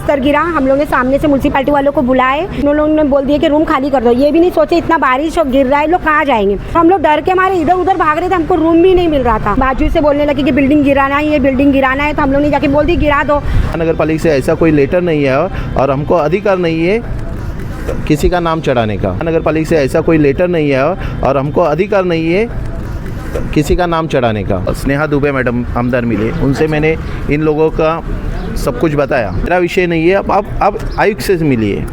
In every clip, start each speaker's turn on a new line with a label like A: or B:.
A: Plaster गिरा, हम लोग ने सामने से म्यूनसिपालिटी वालों को बुलाए, उन लोगों ने बोल दिया कि रूम खाली कर दो। ये भी नहीं सोचे इतना बारिश और गिर रहा है, लोग कहाँ जाएंगे। तो हम लोग डर के मारे इधर उधर भाग रहे थे, हमको रूम भी नहीं मिल रहा था। बाजू से बोलने लगे कि बिल्डिंग गिराना है, ये बिल्डिंग गिराना है, तो हम लोग ने जाके बोल दी गिरा दो।
B: नगर पालिका से ऐसा कोई लेटर नहीं है और हमको अधिकार नहीं है किसी का नाम चढ़ाने का। नगर पालिका से ऐसा कोई लेटर नहीं है और हमको अधिकार नहीं है किसी का नाम चढ़ाने का। स्नेहा दुबे मैडम आमदार मिले, उनसे मैंने इन लोगों का सब कुछ बताया। मेरा विषय नहीं है, अब आयुक्त से मिलिए।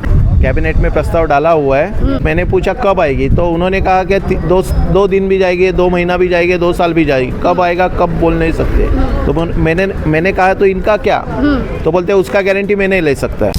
B: कैबिनेट में प्रस्ताव डाला हुआ है, मैंने पूछा कब आएगी, तो उन्होंने कहा कि दो दिन भी जाएंगे, 2 महीना भी जाएंगे, 2 साल भी जाएगी, कब आएगा कब बोल नहीं सकते। तो मैंने कहा तो इनका क्या, तो बोलते उसका गारंटी मैं नहीं ले सकता।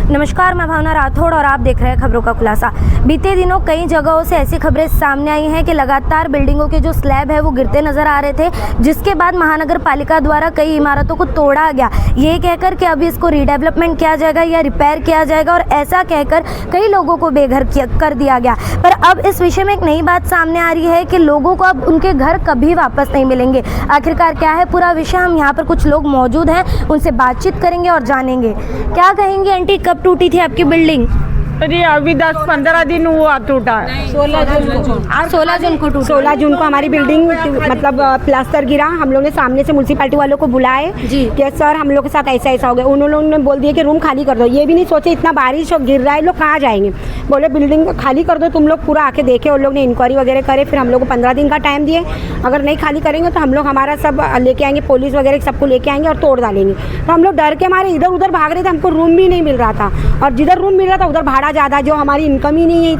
C: नमस्कार, मैं भावना राठौड़ और आप देख रहे हैं खबरों का खुलासा। बीते दिनों कई जगहों से ऐसी खबरें सामने आई हैं कि लगातार बिल्डिंगों के जो स्लैब है वो गिरते नजर आ रहे थे, जिसके बाद महानगर पालिका द्वारा कई इमारतों को तोड़ा गया, ये कहकर कि अभी इसको रीडेवलपमेंट किया जाएगा या रिपेयर किया जाएगा, और ऐसा कहकर कई लोगों को बेघर कर दिया गया। पर अब इस विषय में एक नई बात सामने आ रही है कि लोगों को अब उनके घर कभी वापस नहीं मिलेंगे। आखिरकार क्या है पूरा विषय, हम यहाँ पर कुछ लोग मौजूद हैं, उनसे बातचीत करेंगे और जानेंगे। क्या कहेंगे आंटी, कब टूटी थी आपकी बिल्डिंग?
D: अरे अभी 10-15 दिन हुआ टूटा।
C: 16 जून को टूटा।
A: 16 जून को हमारी बिल्डिंग मतलब प्लास्टर गिरा, हम लोग ने सामने से म्यूनसिपालिटी वालों को बुलाए कि सर हम लोग के साथ ऐसा ऐसा हो गया। उन लोगों ने बोल दिया कि रूम खाली कर दो। ये भी नहीं सोचे इतना बारिश और गिर रहा है, लोग कहाँ जाएंगे। बोले बिल्डिंग खाली कर दो, तुम लोग पूरा आके देखे। उन लोग ने इंक्वायरी वगैरह करे, फिर हम लोग को 15 दिन का टाइम दिए। अगर नहीं खाली करेंगे तो हम लोग हमारा सब लेके आएंगे, पुलिस वगैरह सबको लेके आएंगे और तोड़ डालेंगे। तो हम लोग डर के मारे इधर उधर भाग रहे थे, हमको रूम भी नहीं मिल रहा था, और जिधर रूम मिल रहा था उधर भाड़ा ज़्यादा, जो हमारी इनकम ही नहीं है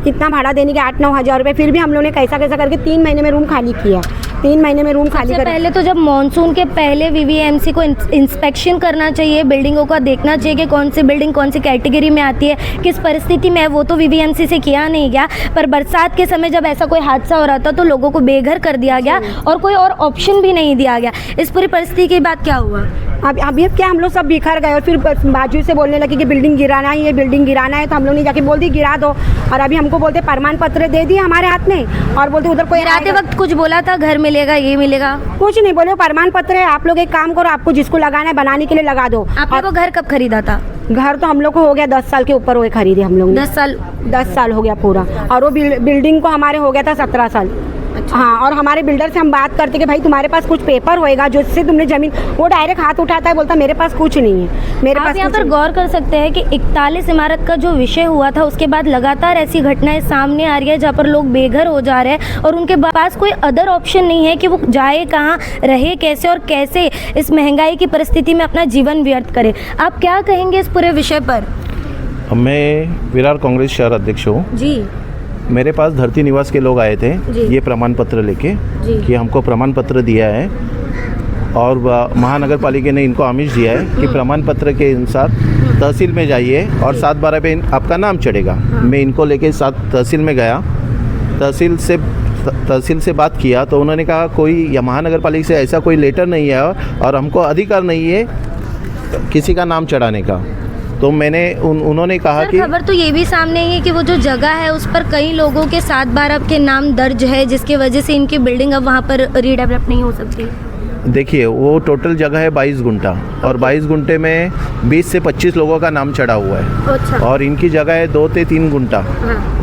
A: इतना भाड़ा देने के 8-9 हज़ार रुपये। फिर भी हम लोगों ने कैसा करके 3 महीने में रूम खाली किया। 3 महीने में रूम खाली कर।
C: पहले तो जब मानसून के पहले वीवीएमसी को इंस्पेक्शन करना चाहिए, बिल्डिंगों का देखना चाहिए कि कौन सी बिल्डिंग कौन सी कैटेगरी में आती है, किस परिस्थिति में है, वो तो वीवीएमसी से किया नहीं गया। पर बरसात के समय जब ऐसा कोई हादसा हो रहा था तो लोगों को बेघर कर दिया गया और कोई और ऑप्शन भी नहीं दिया गया। इस पूरी परिस्थिति के बाद क्या हुआ?
A: अभी क्या हम लोग सब बिखर गए, और फिर बाजू से बोलने लगे कि बिल्डिंग गिराना है, ये बिल्डिंग गिराना है, तो हम लोग ने जाके बोल दी गिरा दो। और अभी हमको बोलते प्रमाण पत्र दे दिए हमारे हाथ में, और बोलते उधर कोई
C: गिराते वक्त कुछ बोला था घर मिलेगा ये मिलेगा?
A: कुछ नहीं बोले, प्रमाण पत्र है, आप लोग एक काम करो, आपको जिसको लगाना है बनाने के लिए लगा दो।
C: आपने वो घर कब खरीदा था?
A: घर तो हम लोग को हो गया 10 साल के ऊपर हुए खरीदे हम लोग। 10 साल हो गया पूरा, और वो बिल्डिंग को हमारे हो गया था 17 साल। अच्छा। हाँ, और हमारे बिल्डर से हम बात करते कि भाई तुम्हारे पास कुछ पेपर होएगा जिससे तुमने जमीन, वो डायरेक्ट हाथ उठाता है, बोलता मेरे पास कुछ नहीं है, मेरे पास।
C: यहाँ पर गौर कर सकते हैं कि 41 इमारत का जो विषय हुआ था, उसके बाद लगातार ऐसी घटनाएं सामने आ रही है जहाँ पर लोग बेघर हो जा रहे हैं और उनके पास कोई अदर ऑप्शन नहीं है कि वो जाए कहाँ, रहे कैसे और कैसे इस महंगाई की परिस्थिति में अपना जीवन व्यर्थ करे। आप क्या कहेंगे इस पूरे विषय पर? मैं
B: विरार कांग्रेस शहर अध्यक्ष हूँ
C: जी।
B: मेरे पास धरती निवास के लोग आए थे ये प्रमाण पत्र लेके कि हमको प्रमाण पत्र दिया है, और महानगर पालिका ने इनको आमिष दिया है कि प्रमाण पत्र के अनुसार तहसील में जाइए और 7/12 पे आपका नाम चढ़ेगा। मैं इनको लेके 7 तहसील में गया, तहसील से बात किया तो उन्होंने कहा कोई या महानगर पालिका से ऐसा कोई लेटर नहीं है और हमको अधिकार नहीं है किसी का नाम चढ़ाने का। तो मैंने उन्होंने कहा कि
C: खबर तो ये भी सामने है कि वो जो जगह है उस पर कई लोगों के 7/12 के नाम दर्ज है, जिसकी वजह से इनकी बिल्डिंग अब वहाँ पर रीडेवलप नहीं हो सकती।
B: देखिए वो टोटल जगह है 22 गुंठा, और 22 गुंठे में 20 से 25 लोगों का नाम चढ़ा हुआ है।
C: अच्छा।
B: और इनकी जगह है 2 से 3 गुंठा।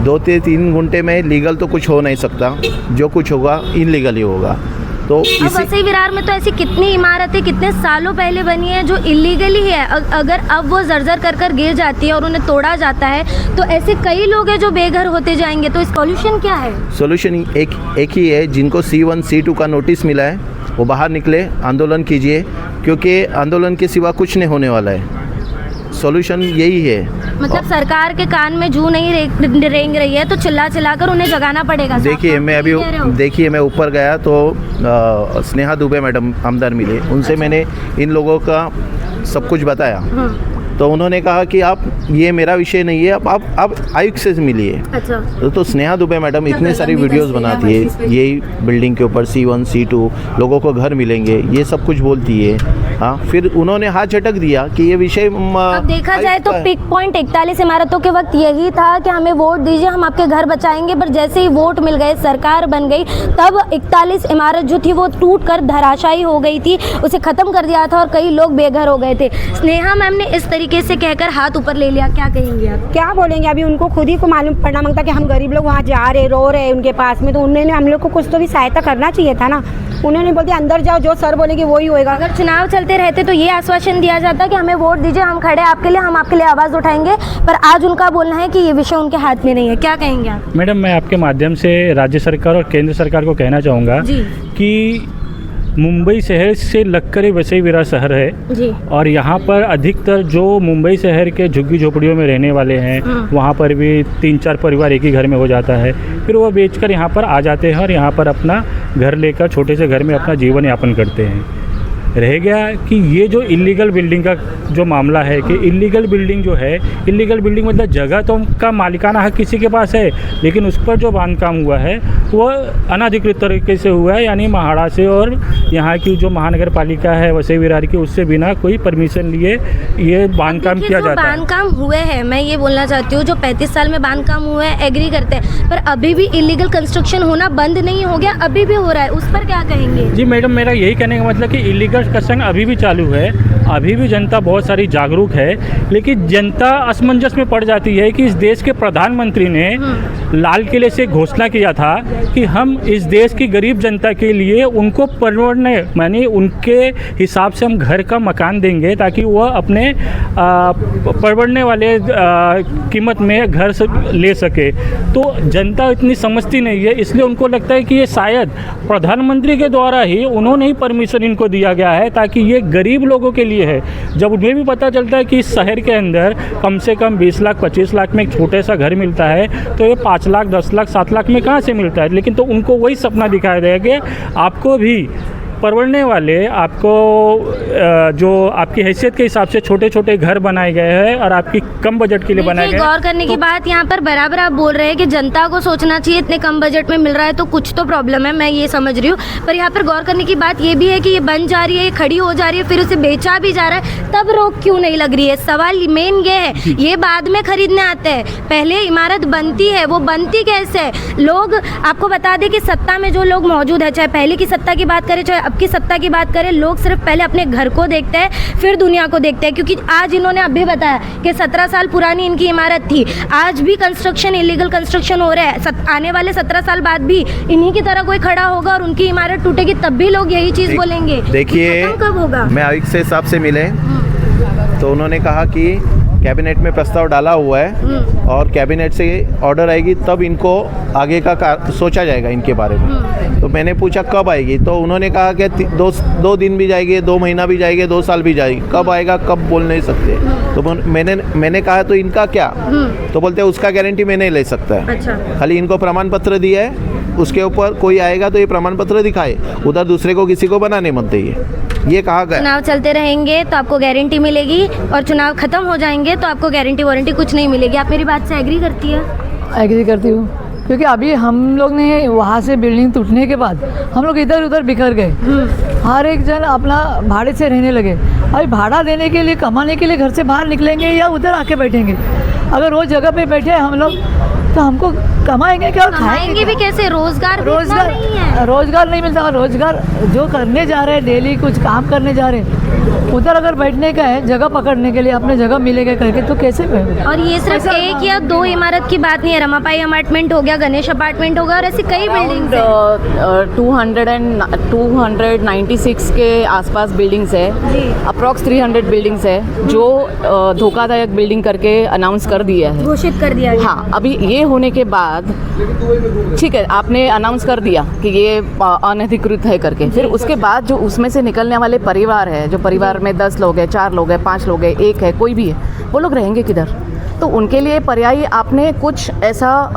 B: 2 से 3 गुंठे में लीगल तो कुछ हो नहीं सकता, जो कुछ होगा इनलीगल ही होगा। तो
C: वैसे विरार में तो ऐसी कितनी इमारतें कितने सालों पहले बनी है जो इलीगली है, अगर अब वो जर्जर कर गिर जाती है और उन्हें तोड़ा जाता है तो ऐसे कई लोग हैं जो बेघर होते जाएंगे। तो इस सॉल्यूशन क्या है?
B: सॉल्यूशन एक ही है, जिनको C1 C2 का नोटिस मिला है वो बाहर निकले, आंदोलन कीजिए, क्योंकि आंदोलन के सिवा कुछ नहीं होने वाला है। सॉल्यूशन यही है।
C: मतलब सरकार के कान में जू नहीं रेंग रही है तो चिल्ला कर उन्हें जगाना पड़ेगा।
B: देखिए मैं ऊपर गया तो स्नेहा दुबे मैडम आमदार मिले, उनसे मैंने इन लोगों का सब कुछ बताया। तो उन्होंने कहा कि आप, ये मेरा विषय नहीं है, आप आयुक्त से मिलिए।
C: अच्छा।
B: तो स्नेहा दुबे मैडम इतने सारी वीडियोस बनाती है, यही बिल्डिंग के ऊपर C1 C2 लोगों को घर मिलेंगे, ये सब कुछ बोलती है। हाँ, फिर उन्होंने हाथ झटक दिया कि ये विषय
C: अब देखा जाए तो पिक पॉइंट 41 इमारतों के वक्त यही था कि हमें वोट दीजिए, हम आपके घर बचाएंगे। पर जैसे ही वोट मिल गए, सरकार बन गई, तब 41 इमारत जो थी वो टूट कर धराशायी हो गई थी, उसे ख़त्म कर दिया था और कई लोग बेघर हो गए थे। स्नेहा मैम ने इस तरीके से कहकर हाथ ऊपर ले लिया, क्या कहेंगे आप?
A: क्या बोलेंगे, अभी उनको खुद ही को मालूम पड़ना मांगता कि हम गरीब लोग वहाँ जा रहे रो रहे उनके पास में, तो उन्होंने हम लोग को कुछ तो भी सहायता करना चाहिए था ना। उन्होंने बोल दिया अंदर जाओ, जो सर बोलेंगे वही होएगा।
C: अगर चुनाव चलते रहते तो ये आश्वासन दिया जाता कि हमें वोट दीजिए, हम खड़े आपके लिए, हम आपके लिए आवाज़ उठाएंगे, पर आज उनका बोलना है कि ये विषय उनके हाथ में नहीं है। क्या कहेंगे आप?
E: मैडम, मैं आपके माध्यम से राज्य सरकार और केंद्र सरकार को कहना चाहूँगा कि मुंबई शहर से लगकर वैसे ही मेरा शहर है
C: जी।
E: और यहाँ पर अधिकतर जो मुंबई शहर के झुग्गी झोपड़ियों में रहने वाले हैं वहाँ पर भी 3-4 परिवार एक ही घर में हो जाता है, फिर वो बेचकर यहाँ पर आ जाते हैं और यहाँ पर अपना घर लेकर छोटे से घर में अपना जीवन यापन करते हैं। रह गया कि ये जो इलीगल बिल्डिंग का जो मामला है कि इलीगल बिल्डिंग जो है, इलीगल बिल्डिंग मतलब जगह तो का मालिकाना हक किसी के पास है, लेकिन उस पर जो बांधकाम हुआ है वो अनाधिकृत तरीके से हुआ है, यानी महाड़ा से और यहाँ की जो महानगर पालिका है वसई विरार की, उससे बिना कोई परमिशन लिए ये बांधकाम किया जाता है।
C: बांधकाम हुए हैं, मैं ये बोलना चाहती हूँ, जो 35 साल में बांधकाम हुए हैं एग्री करते हैं, पर अभी भी इलीगल कंस्ट्रक्शन होना बंद नहीं हो गया, अभी भी हो रहा है, उस पर क्या कहेंगे?
E: जी मैडम, मेरा यही कहने का मतलब कि इलीगल कंस्ट्रक्शन अभी भी चालू है, अभी भी जनता बहुत सारी जागरूक है, लेकिन जनता असमंजस में पड़ जाती है कि इस देश के प्रधानमंत्री ने लाल किले से घोषणा किया था कि हम इस देश की गरीब जनता के लिए उनको परवड़ने मानी उनके हिसाब से हम घर का मकान देंगे ताकि वह अपने परवड़ने वाले कीमत में घर से ले सके। तो जनता इतनी समझती नहीं है, इसलिए उनको लगता है कि ये शायद प्रधानमंत्री के द्वारा ही उन्होंने ही परमिशन इनको दिया गया है ताकि ये गरीब लोगों के लिए है। जब उन्हें भी पता चलता है कि इस शहर के अंदर कम से कम 20 लाख 25 लाख में एक छोटे सा घर मिलता है, तो ये 5 लाख 10 लाख 7 लाख में कहाँ से मिलता है। लेकिन तो उनको वही सपना दिखाया गया कि आपको भी परवड़ने वाले, आपको जो आपकी हैसियत के हिसाब से छोटे छोटे घर बनाए गए हैं और आपकी कम बजट के लिए बनाए गए।
C: गौर करने की बात यहाँ पर बराबर आप बोल रहे हैं कि जनता को सोचना चाहिए, इतने कम बजट में मिल रहा है तो कुछ तो प्रॉब्लम है, मैं ये समझ रही हूँ, पर यहाँ पर गौर करने की बात ये भी है कि ये बन जा रही है, ये खड़ी हो जा रही है, फिर उसे बेचा भी जा रहा है, तब रोक क्यों नहीं लग रही है? सवाल मेन ये है, ये बाद में खरीदने आते हैं, पहले इमारत बनती है, वो बनती कैसे है? लोग आपको बता दें कि सत्ता में जो लोग मौजूद है, चाहे पहले की सत्ता की बात करें चाहे अब की सत्ता की बात करें, लोग सिर्फ पहले अपने घर को देखते हैं फिर दुनिया को देखते हैं। क्योंकि आज इन्होंने अभी बताया कि 17 साल पुरानी इनकी इमारत थी, आज भी कंस्ट्रक्शन इलीगल कंस्ट्रक्शन हो रहा है, आने वाले 17 साल बाद भी इन्हीं की तरह कोई खड़ा होगा और उनकी इमारत टूटेगी, तब भी लोग यही चीज़ बोलेंगे।
B: देखिए,
C: कब होगा?
B: मैं आयुक्त से साहब से मिले तो उन्होंने कहा कि कैबिनेट में प्रस्ताव डाला हुआ है और कैबिनेट से ऑर्डर आएगी तब इनको आगे का सोचा जाएगा इनके बारे में। तो मैंने पूछा कब आएगी, तो उन्होंने कहा कि 2 दिन भी जाएंगे, 2 महीना भी जाएंगे, 2 साल भी जाएगी, कब आएगा कब बोल नहीं सकते। तो मैंने कहा तो इनका क्या, तो बोलते हैं उसका गारंटी मैं नहीं ले सकता है।
C: अच्छा।
B: खाली इनको प्रमाण पत्र दिया है, उसके ऊपर कोई आएगा तो ये प्रमाण पत्र दिखाए, उधर दूसरे को किसी को बनाने मत दिए, ये कहा गया।
C: चुनाव चलते रहेंगे तो आपको गारंटी मिलेगी और चुनाव खत्म हो जाएंगे तो आपको गारंटी वारंटी कुछ नहीं मिलेगी। आप मेरी बात से एग्री करती है?
F: एग्री करती हूँ, क्योंकि अभी हम लोग ने वहाँ से बिल्डिंग टूटने के बाद हम लोग इधर उधर बिखर गए, हर एक जन अपना भाड़े से रहने लगे। अभी भाड़ा देने के लिए, कमाने के लिए घर से बाहर निकलेंगे या उधर आके बैठेंगे? अगर वो जगह पे बैठे हम लोग तो हमको कमाएंगे क्या और
C: खाएंगे भी कैसे? रोजगार
F: रोजगार नहीं मिलता। रोजगार जो करने जा रहे हैं, डेली कुछ काम करने जा रहे हैं, उधर अगर बैठने का है, जगह पकड़ने के लिए अपने जगह मिलेगा करके, तो कैसे?
C: और ये सिर्फ 1 या 2 इमारत की बात नहीं है, रमापाई अपार्टमेंट हो गया, गणेश अपार्टमेंट हो गया और ऐसी कई बिल्डिंग्स
G: 296 के आसपास बिल्डिंग्स है, अप्रॉक्स 300 बिल्डिंग्स है जो धोखादायक बिल्डिंग करके अनाउंस कर दिया है,
C: घोषित कर दिया है।
G: हाँ, अभी ये होने के बाद ठीक है, आपने अनाउंस कर दिया कि ये अनधिकृत है करके, फिर उसके बाद जो उसमें से निकलने वाले परिवार है, जो परिवार में 10 लोग हैं, 4 लोग हैं, 5 लोग हैं, 1 है, कोई भी है, वो लोग रहेंगे किधर? तो उनके लिए पर्यायी आपने कुछ ऐसा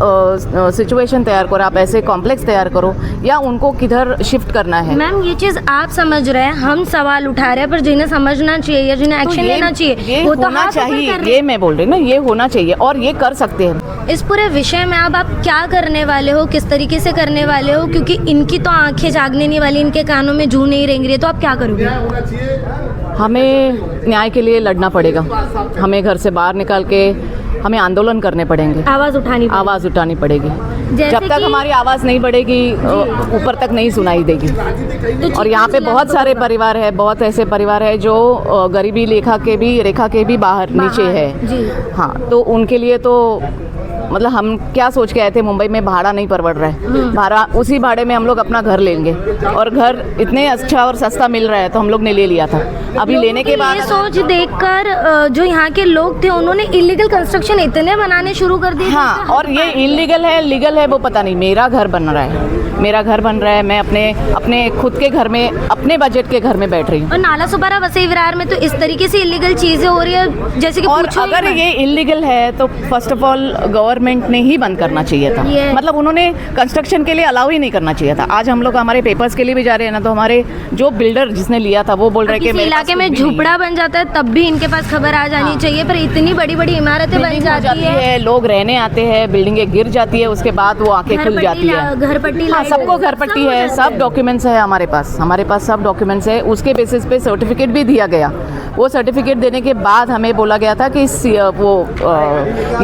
G: सिचुएशन तैयार करो, आप ऐसे कॉम्प्लेक्स तैयार करो, या उनको किधर शिफ्ट करना है।
C: मैम, ये चीज़ आप समझ रहे हैं, हम सवाल उठा रहे हैं, पर जिन्हें समझना चाहिए या जिन्हें एक्शन लेना चाहिए
G: ये
C: वो तो
G: होना चाहिए, ये मैं बोल रही हूँ ना, ये होना चाहिए और ये कर सकते हैं।
C: इस पूरे विषय में अब आप क्या करने वाले हो, किस तरीके से करने वाले हो? क्योंकि इनकी तो आंखें जागने नहीं वाली, इनके कानों में जू नहीं रेंग रही, तो आप क्या करोगे?
G: हमें न्याय के लिए लड़ना पड़ेगा, हमें घर से बाहर निकाल के हमें आंदोलन करने पड़ेंगे,
C: आवाज़ उठानी पड़ेगी।
G: आवाज़ उठानी पड़ेगी।
C: जैसे
G: जब तक
C: कि-
G: हमारी आवाज़ नहीं बढ़ेगी ऊपर तक नहीं सुनाई देगी। और यहाँ पे बहुत सारे परिवार है, बहुत ऐसे परिवार है जो गरीबी रेखा के भी बाहर नीचे है।
C: जी।
G: हाँ, तो उनके लिए तो मतलब हम क्या सोच के आए थे, मुंबई में भाड़ा नहीं परवड़ रहा है, भाड़ा उसी भाड़े में हम लोग अपना घर लेंगे और घर इतने अच्छा और सस्ता मिल रहा है तो हम लोग ने ले लिया था। अभी लेने के बाद
C: ये सोच देखकर जो यहाँ के लोग थे उन्होंने इलीगल कंस्ट्रक्शन इतने बनाने शुरू कर दिए।
G: हाँ, और ये इलीगल है लीगल है वो पता नहीं। मेरा घर बन रहा है, मेरा घर बन रहा है, मैं अपने खुद के घर में अपने बजट के घर में बैठ रही हूँ।
C: और नाला सुपारा वसई विरार में तो इस तरीके से इलीगल चीजें हो रही है जैसे कि
G: और
C: पूछो ही
G: अगर
C: मत।
G: ये इलीगल है तो फर्स्ट ऑफ ऑल गवर्नमेंट ने ही बंद करना चाहिए था।
C: ये-
G: मतलब उन्होंने कंस्ट्रक्शन के लिए अलाउ ही नहीं करना चाहिए था। आज हम लोग हमारे पेपर्स के लिए भी जा रहे हैं ना, तो हमारे जो बिल्डर जिसने लिया था वो बोल रहे कि
C: किसी
G: मेरे पास
C: इलाके में
G: कुछ भी नहीं है।
C: झुपड़ा बन जाता है तब भी इनके पास खबर आ जानी चाहिए, पर इतनी बड़ी बड़ी इमारतें बन
G: बिल्डिंग हो
C: जाती है।
G: लोग रहने आते हैं, बिल्डिंगें गिर जाती है, उसके बाद वो आंखें खुल जाती है।
C: घर पट्टी
G: हाँ,
C: लाइट
G: सबको घर पट्टी
C: सब हो
G: है,
C: जाता
G: सब डॉक्यूमेंट्स है हमारे पास सब डॉक्यूमेंट्स है। उसके बेसिस पे सर्टिफिकेट भी दिया गया। वो सर्टिफिकेट देने के बाद हमें बोला गया था कि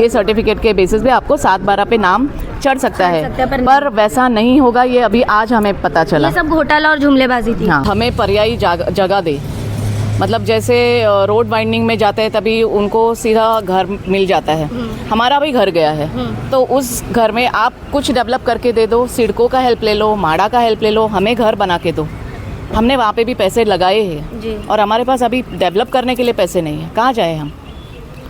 G: ये सर्टिफिकेट के बेसिस पे आपको 7/12 पे नाम चढ़ सकता है, पर वैसा नहीं होगा। ये अभी आज हमें पता चला।
C: ये सब घोटाला और जुमलेबाजी थी।
G: हाँ, हमें पर्यायी जगह दे। मतलब जैसे रोड वाइंडिंग में जाते हैं तभी उनको सीधा घर मिल जाता है, हमारा भी घर गया है, तो उस घर में आप कुछ डेवलप करके दे दो, सिडको का हेल्प ले लो, माड़ा का हेल्प ले लो, हमें घर बना के दो। हमने वहाँ पे भी पैसे लगाए
C: जी।
G: हैं और हमारे पास अभी डेवलप करने के लिए पैसे नहीं है। कहाँ जाए हम?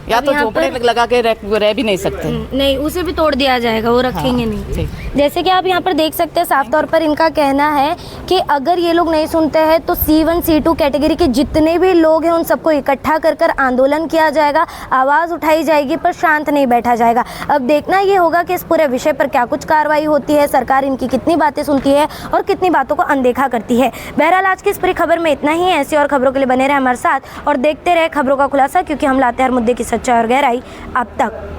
G: या
C: अब
G: तो
C: यहाँ
G: झोपड़े
C: पर-
G: लगा के रह भी नहीं सकते।
C: नहीं, उसे भी तोड़ दिया जाएगा, वो रखेंगे
G: हाँ,
C: नहीं।
G: ठीक।
C: जैसे कि आप यहाँ पर देख सकते हैं, साफ तौर पर इनका कहना है कि अगर ये लोग नहीं सुनते हैं तो C1 C2 कैटेगरी के जितने भी लोग हैं उन सबको इकट्ठा कर आंदोलन किया जाएगा, आवाज़ उठाई जाएगी, पर शांत नहीं बैठा जाएगा। अब देखना ये होगा कि इस पूरे विषय पर क्या कुछ कार्रवाई होती है, सरकार इनकी कितनी बातें सुनती है और कितनी बातों को अनदेखा करती है। बहरहाल आज की इस पूरी खबर में इतना ही। ऐसी और खबरों के लिए बने रहे हमारे साथ और देखते रहे खबरों का खुलासा, क्योंकि हम लाते हैं हर मुद्दे की सच्चाई और गहराई अब तक।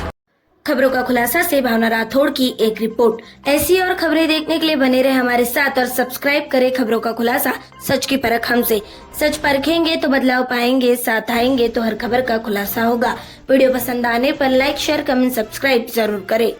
C: खबरों का खुलासा से भावना राठौड़ की एक रिपोर्ट। ऐसी और खबरें देखने के लिए बने रहे हमारे साथ और सब्सक्राइब करें खबरों का खुलासा, सच की परख हमसे। सच परखेंगे तो बदलाव पाएंगे, साथ आएंगे तो हर खबर का खुलासा होगा। वीडियो पसंद आने पर लाइक शेयर कमेंट सब्सक्राइब जरूर करें।